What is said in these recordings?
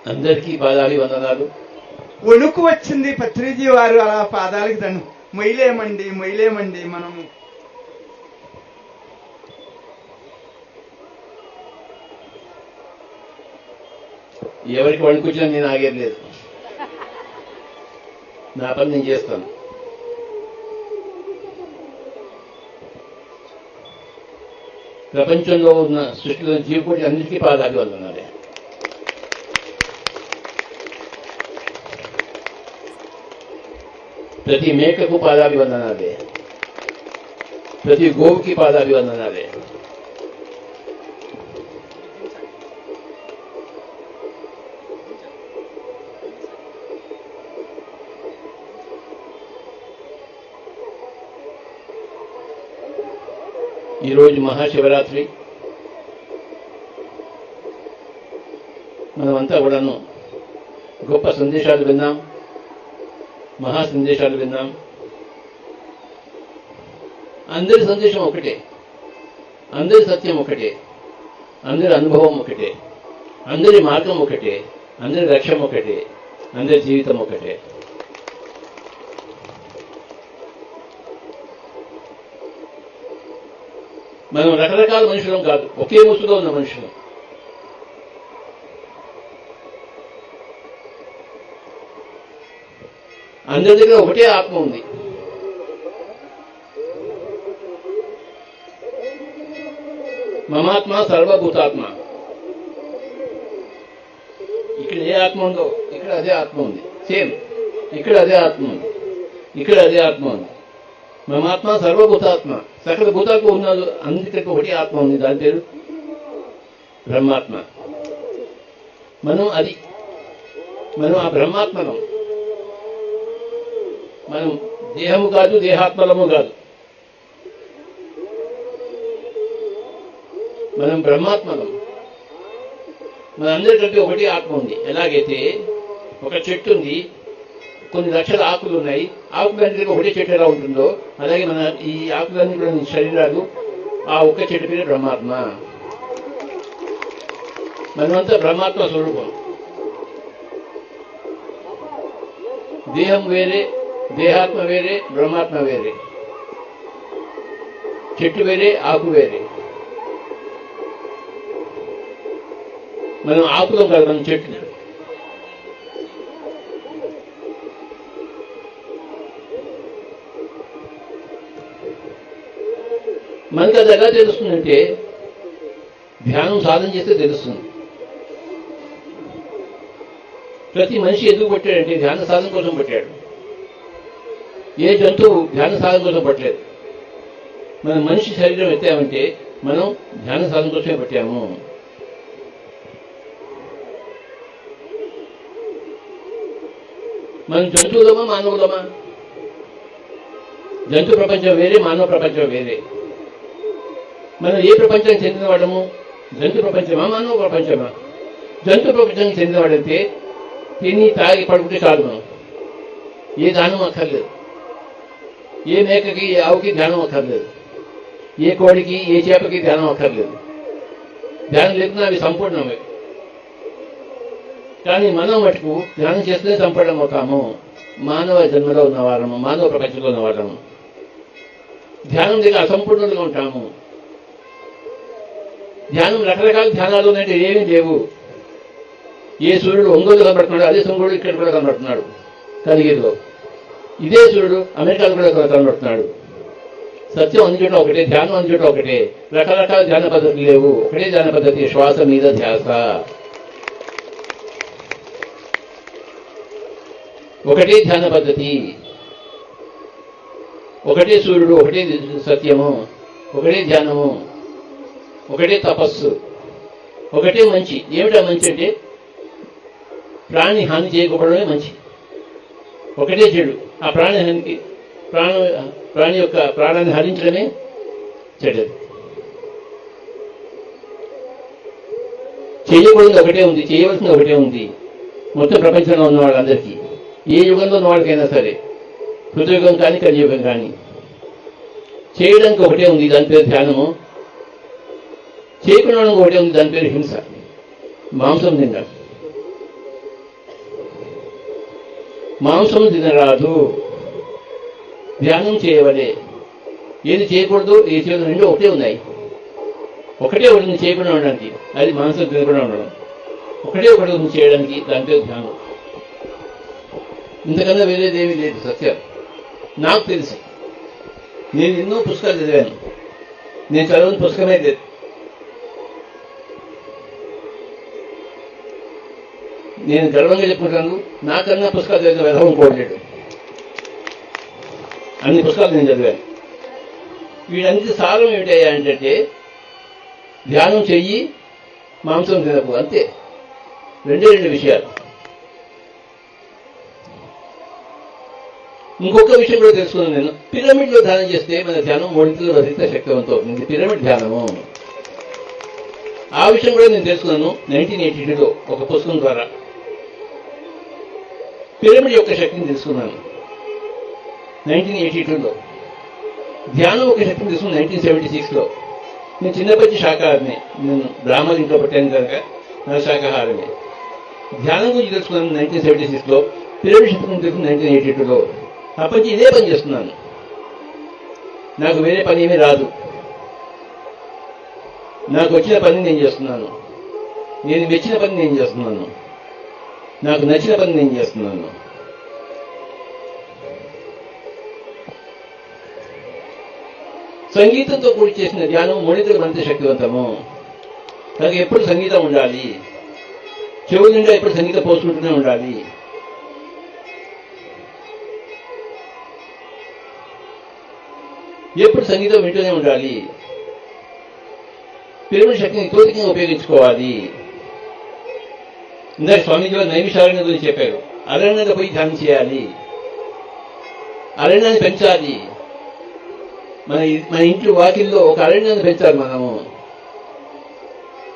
అందరికీ పాదాలు వందనాలు. వణుకు వచ్చింది పత్రిజీ వారు అలా పాదాలకి దండం. మొయ్యలేమండి మనము. ఎవరికి వణుకొచ్చినా నేను ఆగేది లేదు. నా పని నేను చేస్తాను. ప్రపంచంలో ఉన్న సృష్టిలో జీవకోటి అందరికీ పాదాలు వందనాలే. ప్రతి మేకకు పాదాభివందనాలే, ప్రతి గోవుకి పాదాభివందనాలే. ఈరోజు మహాశివరాత్రి. మనమంతా కూడాను గొప్ప సందేశాలు విన్నాం, మహా సందేశాలు విన్నాం. అందరి సందేశం ఒకటే, అందరి సత్యం ఒకటే, అందరి అనుభవం ఒకటే, అందరి మార్గం ఒకటే, అందరి లక్ష్యం ఒకటే, అందరి జీవితం ఒకటే. మనం రకరకాల మనుషులం కాదు, ఒకే ముసుగులో ఉన్న మనుషులం. అందరి దగ్గర ఒకటే ఆత్మ ఉంది. మమాత్మ సర్వభూతాత్మ. ఇక్కడ ఏ ఆత్మ ఉందో ఇక్కడ అదే ఆత్మ ఉంది. సేమ్ ఇక్కడ అదే ఆత్మ ఉంది, ఇక్కడ అదే ఆత్మ ఉంది. మమాత్మ సర్వభూతాత్మ. సకల భూతాత్మ ఉన్నది, అందుకే ఒకటి ఆత్మ ఉంది. దాని పేరు బ్రహ్మాత్మ. మనం ఆ బ్రహ్మాత్మలం. మనం దేహము కాదు, దేహాత్మలము కాదు. మనం బ్రహ్మాత్మలం. మనందరికంటే ఒకటి ఆత్మ ఉంది. ఎలాగైతే ఒక చెట్టు ఉంది, కొన్ని లక్షల ఆకులు ఉన్నాయి. ఆకులన్నీ ఒకటే చెట్టు ఎలా ఉంటుందో అలాగే మన ఈ ఆకులన్నీ కూడా శరీరాలు ఆ ఒక్క చెట్టు పేరు బ్రహ్మాత్మ. మనమంతా బ్రహ్మాత్మ స్వరూపం. దేహం వేరే, దేహాత్మ వేరే, బ్రహ్మాత్మ వేరే. చెట్టు వేరే, ఆకు వేరే. మనం ఆకులం కాదు, మనం చెట్టు. మనకి అది ఎలా తెలుస్తుందంటే ధ్యానం సాధన చేస్తే తెలుస్తుంది. ప్రతి మనిషి ఎందుకు పట్టాడంటే ధ్యాన సాధన కోసం పట్టాడు. ఏ జంతువు ధ్యాన సాధన కోసం పట్టలేదు. మన మనిషి శరీరం ఎత్తామంటే మనం ధ్యాన సాధన కోసమే పట్టాము. మనం జంతువులమా మానవులమా? జంతు ప్రపంచం వేరే, మానవ ప్రపంచం వేరే. మనం ఏ ప్రపంచానికి చెందిన వాడము? జంతు ప్రపంచమా, మానవ ప్రపంచమా? జంతు ప్రపంచానికి చెందిన వాడంటే తిని తాగి పడుకుంటే చాలు. మనం ఏ దానం అక్కర్లేదు. ఏ మేకకి, ఏ ఆవుకి ధ్యానం అక్కర్లేదు. ఏ కోడికి, ఏ చేపకి ధ్యానం అక్కర్లేదు. ధ్యానం లేకుండా అవి సంపూర్ణమే. కానీ మనం మటుకు ధ్యానం చేస్తేనే సంపూర్ణం అవుతాము. మానవ జన్మలో ఉన్నవారము, మానవ ప్రపంచంలో ఉన్నవారము. ధ్యానం దగ్గర అసంపూర్ణంగా ఉంటాము. ధ్యానం రకరకాల ధ్యానాలు ఉన్నాయంటే ఏమీ లేవు. ఏ సూర్యుడు ఒంగోలు కనబడుతున్నాడు, అదే సూర్యుడు ఇక్కడ కూడా కనబడుతున్నాడు కలిగిరిలో. ఇదే సూర్యుడు అమెరికాలో కూడా కనబడుతున్నాడు. సత్యం అన్ని చోట్ల ఒకటే, ధ్యానం అన్ని చోట్ల ఒకటే. రకరకాల ధ్యాన పద్ధతులు లేవు, ఒకటే ధ్యాన పద్ధతి. శ్వాస మీద ధ్యాస. ఒకటే ధ్యాన పద్ధతి, ఒకటే సూర్యుడు, ఒకటే సత్యము, ఒకటే ధ్యానము, ఒకటే తపస్సు, ఒకటే మంచి. ఏమిటా మంచి అంటే ప్రాణి హాని చేయకపోవడమే మంచి. ఒకటే చెడు. ఆ ప్రాణి యొక్క ప్రాణాన్ని హరించడమే చెడ్డది. చేయకూడదు ఒకటే ఉంది, చేయవలసింది ఒకటే ఉంది మొత్తం ప్రపంచంలో ఉన్న వాళ్ళందరికీ. ఏ యుగంలో ఉన్న వాళ్ళకైనా సరే, కృతయుగం కానీ కలియుగం కానీ, చేయడానికి ఒకటే ఉంది, దాని పేరు ధ్యానము. చేయకుండా ఒకటే ఉంది, దాని పేరు హింస, మాంసం తినడం. మాంసం తినరాదు, ధ్యానం చేయవలే. ఏది చేయకూడదు, ఏది చేయదు, రెండు ఒకటే ఉన్నాయి. ఒకటే ఒకటి చేయకుండా ఉండడానికి, అది మాంసం తినకుండా ఉండడం. ఒకటే ఒకటి చేయడానికి, దాంట్లో ధ్యానం. ఇంతకన్నా వేరేదేమీ లేదు. సత్యం నాకు తెలుసు. నేను ఎన్నో పుస్తకాలు చదివాను. నేను చదవని పుస్తకమే లేదు. నేను గర్వంగా చెప్పుకుంటాను, నాకన్నా పుస్తకాలు చదివిన వ్యధం కోడలేడు. అన్ని పుస్తకాలు నేను చదివాను. వీటన్నిటి సారం ఏమిటయ్యా అంటే, ధ్యానం చెయ్యి, మాంసం తినకు, అంతే. రెండు విషయాలు. ఇంకొక విషయం కూడా తెలుసుకున్నాను నేను. పిరమిడ్లో ధ్యానం చేస్తే మన ధ్యానం మూడింటిలో అధిక శక్తివంతం అవుతుంది. పిరమిడ్ ధ్యానము. ఆ విషయం కూడా నేను తెలుసుకున్నాను 1982లో ఒక పుస్తకం ద్వారా. పిరమిడ్ యొక్క శక్తిని తెలుసుకున్నాను 1982లో. ధ్యానం ఒక శక్తిని తెలుసుకున్నాను 1976లో. నేను చిన్నప్పటి శాకాహారిని. నేను బ్రాహ్మణ ఇంట్లో పట్టాను కనుక నా శాకాహారమే. ధ్యానం గురించి తెలుసుకున్నాను 1976లో. పిరమిడ్ శక్తి గురించి తెలుసుకున్నాను 1982లో. అప్పటి నుంచి ఇదే పని చేస్తున్నాను. నాకు వేరే పని ఏమీ రాదు. నాకు వచ్చిన పని నేను చేస్తున్నాను. నేను మెచ్చిన పని నేను చేస్తున్నాను. నాకు నచ్చిన పని నేను చేస్తున్నాను. సంగీతంతో కూడి చేసిన ధ్యానం మూడింతలు అంతే శక్తివంతము. నాకు ఎప్పుడు సంగీతం ఉండాలి, చెవు నిండా ఎప్పుడు సంగీతం పోసుకుంటూనే ఉండాలి. ఎప్పుడు సంగీతం వింటూనే ఉండాలి. పిరమిడ్ శక్తిని ఇతోధికంగా ఉపయోగించుకోవాలి. ఇందాక స్వామీజీ వారు నైమిషారణ్యం గురించి చెప్పారు. అరణ్యంలో పోయి ధ్యానం చేయాలి, అరణ్యాన్ని పెంచాలి. మన ఇంట్లో వాకిల్లో ఒక అరణ్యాన్ని పెంచాలి. మనము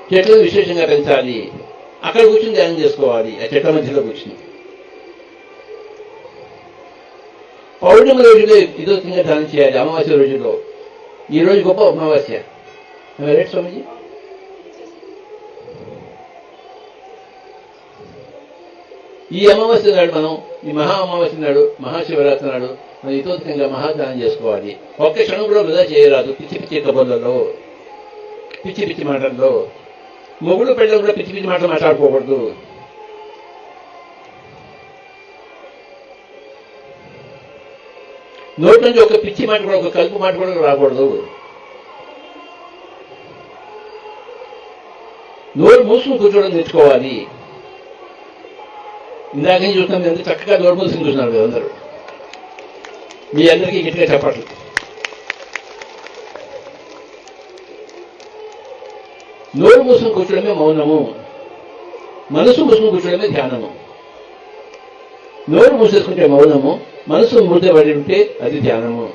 చెట్లను విశేషంగా పెంచాలి. అక్కడ కూర్చుని ధ్యానం చేసుకోవాలి, ఆ చెట్ల మధ్యలో కూర్చుని. పౌర్ణమి రోజులో ఇతోధికంగా ధ్యానం చేయాలి. అమావాస్య రోజుల్లో. ఈ రోజు గొప్ప అమావాస్య. రైట్ స్వామీజీ? ఈ అమావాస్య నాడు మనం, ఈ మహా అమావాస్య నాడు, మహాశివరాత్రి నాడు మనం ఇతోధికంగా మహాదానం చేసుకోవాలి. ఒక్క క్షణం కూడా వృధా చేయరాదు. పిచ్చి పిచ్చి కబుర్లలో, పిచ్చి పిచ్చి మాటల్లో. మొగుడు పెళ్ళం కూడా పిచ్చి పిచ్చి మాటలు మాట్లాడుకోకూడదు. నోటి నుంచి ఒక పిచ్చి మాట కూడా, ఒక కలుపు మాట కూడా రాకూడదు. నోరు మూసుకుని కూర్చోవడం నేర్చుకోవాలి. ఇందాక నుంచి చూస్తున్నాం, ఎంత చక్కగా నోరు మూసుకుని చూస్తున్నారు కదా అందరూ. మీ అందరికీ గట్టిగా చెప్పట్లు. నోరు మూసుకుని కూర్చోవడమే మౌనము. మనసు మూసుకుని కూర్చోవడమే ధ్యానము. నోరు మూసేసుకుంటే మౌనము, మనసు మూతపడి ఉంటే అది ధ్యానము.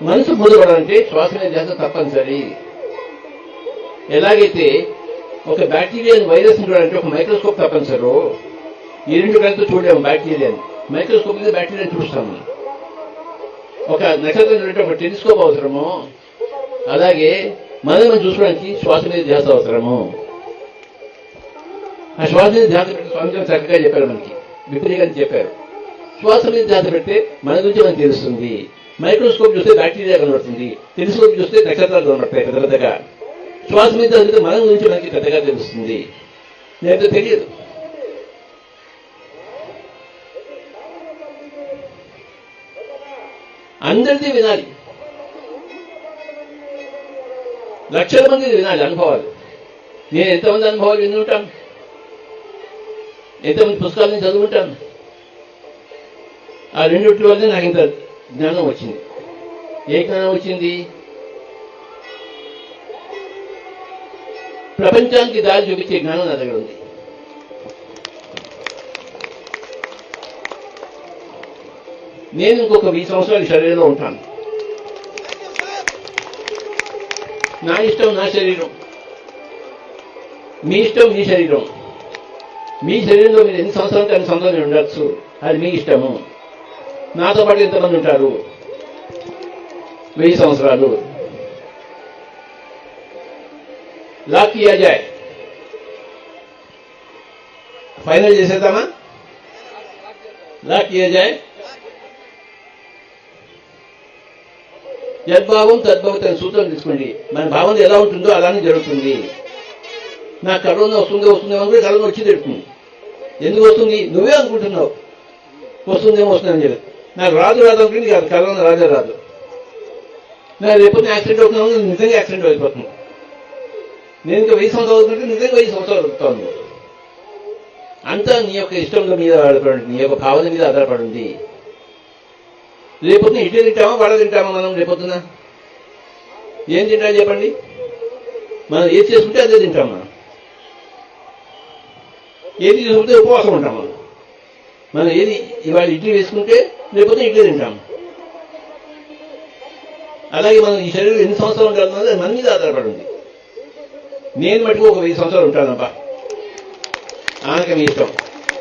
మనసు మూతపడాలంటే శ్వాస మీద ధ్యాస తప్పనిసరి. ఎలాగైతే ఒక బ్యాక్టీరియాని, వైరస్ చూడాలంటే ఒక మైక్రోస్కోప్ తప్పనిసరి. ఈ రెండు కళ్ళతో చూడలేము బ్యాక్టీరియాని. మైక్రోస్కోప్ మీద బ్యాక్టీరియాని చూస్తాము. ఒక నక్షత్రం చూడంటే ఒక టెలిస్కోప్ అవసరము. అలాగే మనం చూసుకోవడానికి శ్వాస మీద ధ్యాస అవసరము. ఆ శ్వాస మీద ధ్యాస పెట్టి స్వామి చక్కగా చెప్పారు, మనకి విపరీతంగా చెప్పారు. శ్వాస మీద ధ్యాస పెడితే మన గురించి మనకు తెలుస్తుంది. మైక్రోస్కోప్ చూస్తే బ్యాక్టీరియా కనబడుతుంది, టెలిస్కోప్ చూస్తే నక్షత్రాలు కనబడతాయి పెద్ద పెద్దగా. శ్వాస మీద చదివితే మన గురించి మనకి పెద్దగా తెలుస్తుంది, లేకపోతే తెలియదు. అందరిది వినాలి, లక్షల మంది వినాలి అనుభవాలు. నేను ఎంతమంది అనుభవాలు విని ఉంటాను, ఎంతమంది పుస్తకాలను చదువుకుంటాను. ఆ రెండింటి వల్లే నాకు ఇంత జ్ఞానం వచ్చింది. ఏ జ్ఞానం వచ్చింది? ప్రపంచానికి దారి చూపించే జ్ఞానం నా దగ్గర ఉంది. నేను ఇంకొక 20 సంవత్సరాలు శరీరంలో ఉంటాను. నా ఇష్టం నా శరీరం, మీ ఇష్టం మీ శరీరం. మీ శరీరంలో మీరు ఎన్ని సంవత్సరాలు అన్ని సంవత్సరాలు ఉండొచ్చు, అది మీ ఇష్టము. నాతో పాటు ఎంతమంది ఉంటారు? 1000 సంవత్సరాలు. లాక్ కియా జాయ్, ఫైనల్ చేసేద్దామా? లా కియా జాయ్ యద్భావం తద్భవతి అనే సూత్రం తీసుకోండి. మన భావన ఎలా ఉంటుందో అలానే జరుగుతుంది. నాకు కరోనా వస్తుందేమో అనుకుంటే కరోనా వచ్చి తిడుతుంది. ఎందుకు వస్తుంది? నువ్వే అనుకుంటున్నావు వస్తుందేమో వస్తుందని చెప్పి. నాకు రాదు అనుకుంటే కాదు, కరోనా రాదు. నాకు రేపు యాక్సిడెంట్ అవుతున్నాను, నిజంగా యాక్సిడెంట్ అయిపోతుంది. నేను ఇంకా 1000 సంవత్సరాలు అవుతుంటే నిజంగా 1000 సంవత్సరాలు అవుతాను. అంతా నీ యొక్క ఇష్టంలో మీద ఆధారపడి, నీ యొక్క భావన మీద ఆధారపడింది. రేపొద్దున ఇడ్లీ తింటామా వడ తింటామా? మనం రేపొద్దున ఏం తింటామో చెప్పండి. మనం ఏది చేసుకుంటే అదే తింటాం. మనం ఏది చేసుకుంటే ఉపవాసం ఉంటాం. మనం ఏది ఇవాళ ఇడ్లీ వేసుకుంటే రేపొద్దున ఇడ్లీ తింటాం. అలాగే మనం ఈ శరీరం ఎన్ని సంవత్సరాలు ఉండాలన్నది మన మీద ఆధారపడి ఉంది. నేను మటుకు ఒక 1000 సంవత్సరాలు ఉంటానబ్బా, ఆనక మీ ఇష్టం.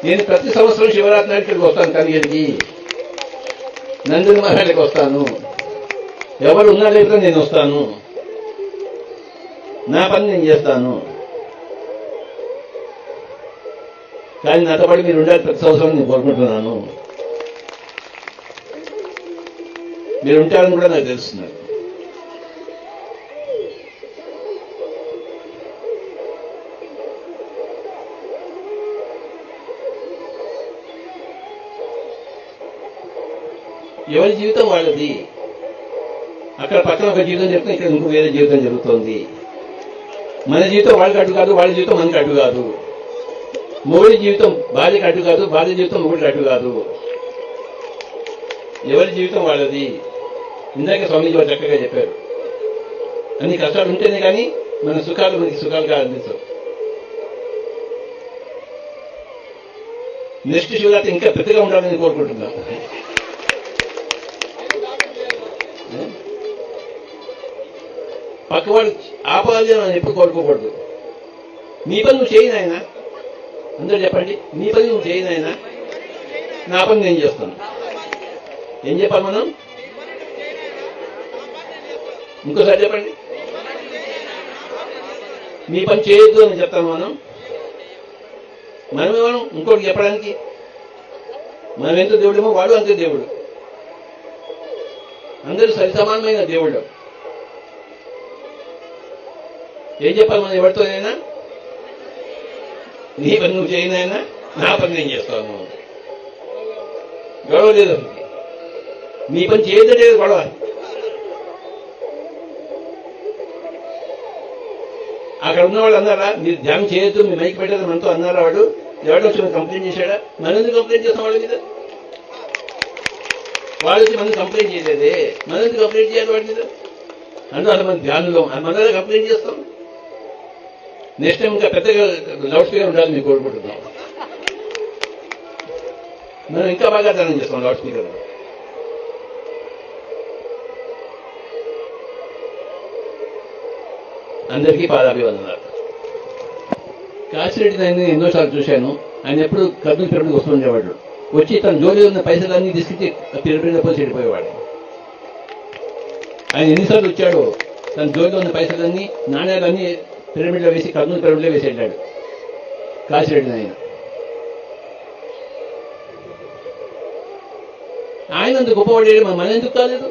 నేను ప్రతి సంవత్సరం శివరాత్రి నాటికి ఇక్కడికి వస్తాను. కలిగేటికి నందిని మహారాజుకి వస్తాను. ఎవరు ఉన్నా లేకపోతే నేను వస్తాను. నా పని నేను చేస్తాను. కానీ నాతో పాటు మీరు ఉండాలి ప్రతి సంవత్సరం నేను కోరుకుంటున్నాను. మీరు ఉంటారని కూడా నాకు తెలుస్తున్నారు. ఎవరి జీవితం వాళ్ళది. అక్కడ పక్కన ఒక జీవితం జరుగుతుంది, ఇక్కడ ఇంకో వేరే జీవితం జరుగుతోంది. మన జీవితం వాళ్ళకి అడ్డు కాదు, వాళ్ళ జీవితం మనకి అడ్డు కాదు. మొగుడి జీవితం భార్యకి అడ్డు కాదు, భార్య జీవితం మొగుడికి అడ్డు కాదు. ఎవరి జీవితం వాళ్ళది. ఇందాక స్వామీజీ వారు చక్కగా చెప్పారు. అన్ని కష్టాలు ఉంటేనే కానీ మన సుఖాలు మనకి సుఖాలుగా అందించవు. నెక్స్ట్ శివరాత్రి ఇంకా పెద్దగా ఉండాలని కోరుకుంటున్నాను. పక్కవాడు ఆపాలి అని ఎప్పుడు కోరుకోకూడదు. నీ పని నువ్వు చేయి నాయనా. అందరూ చెప్పండి, నీ పని నువ్వు చేయి నాయనా, నా పని నేను చేస్తాను. ఏం చెప్పాలి మనం? ఇంకోసారి చెప్పండి. నీ పని చేయొద్దు అని చెప్తాను మనం. మనమేమో ఇంకోటి చెప్పడానికి. మనం ఎంత దేవుడేమో వాడు అంతే దేవుడు. అందరూ సరిసమానమైన దేవుడు. ఏం చెప్పాలి మనం ఎవరితోనైనా? నీ పని నువ్వు చేయనైనా, నా పని నేను చేస్తాను. గొడవ లేదు. నీ పని చేయడం లేదు గొడవ. అక్కడ ఉన్న వాళ్ళు అన్నారా మీరు ధ్యానం చేయొద్దు, మీ మైక్ పెట్టేది మనతో అన్నారా? వాడు ఎవడో వచ్చి కంప్లైంట్ చేశాడా? మనం ఎందుకు కంప్లైంట్ చేస్తాం వాళ్ళ మీద? వాళ్ళు వచ్చి మనం కంప్లైంట్ చేయలేదే, మనం ఎందుకు కంప్లైంట్ చేయాలి వాడి మీద? అందులో అంతమంది ధ్యానంలో మన కంప్లైంట్ చేస్తాం. నెక్స్ట్ టైం ఇంకా పెద్దగా లౌడ్ స్పీకర్ ఉండాలి మీకు కోరుకుంటున్నాం. మనం ఇంకా బాగా ధ్యానం చేస్తాం లౌడ్ స్పీకర్. అందరికీ పాదాభివందనాలు. కాశిరెడ్డి నేను ఎన్నోసార్లు చూశాను. ఆయన ఎప్పుడు కర్నూలు పిరమిడ్కి వస్తుండేవాడు. వచ్చి తన జోలి ఉన్న పైసలన్నీ తీసుకొచ్చి పిరమిడ్ పోసి వెళ్ళిపోయేవాడు. ఆయన ఎన్నిసార్లు వచ్చాడో తన జోలిలో ఉన్న పైసలన్నీ నాణ్యాలన్నీ పిరమిడ్లో వేసి కర్నూలు పిరమిడ్లో వేసి వెళ్ళాడు కాశిరెడ్డి ఆయన. ఆయన అంత గొప్పవాడే, మన ఎందుకు కాలేదు?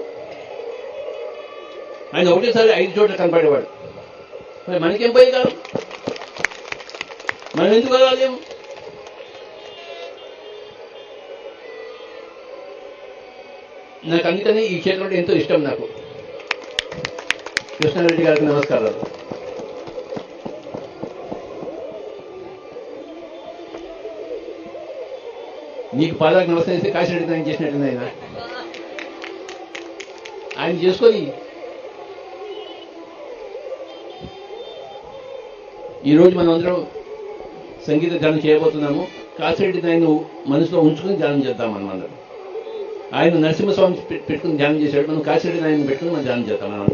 ఆయన ఒకటేసారి 5 చోట్ల కనపడేవాడు. మరి మనకేం పోయి కాదు? మనం ఎందుకు కలగాలేము? నాకు అందుకని ఈ క్షేత్రం అంటే ఎంతో ఇష్టం. నాకు కృష్ణారెడ్డి గారికి నమస్కారాలు. నీకు పాదాలకు నమస్కరిస్తే కాశిరెడ్డి ఆయన చేసినట్టుంది. ఆయన చేసుకొని ఈరోజు మనం అందరం సంగీత ధ్యానం చేయబోతున్నాము. కాశిరెడ్డి ఆయన మనసులో ఉంచుకుని ధ్యానం చేద్దాం. మనం అందరం ఆయన నరసింహస్వామి పెట్టుకుని ధ్యానం చేశాడు. మనం కాశిరెడ్డి ఆయన పెట్టుకుని మనం ధ్యానం చేద్దాం. మనం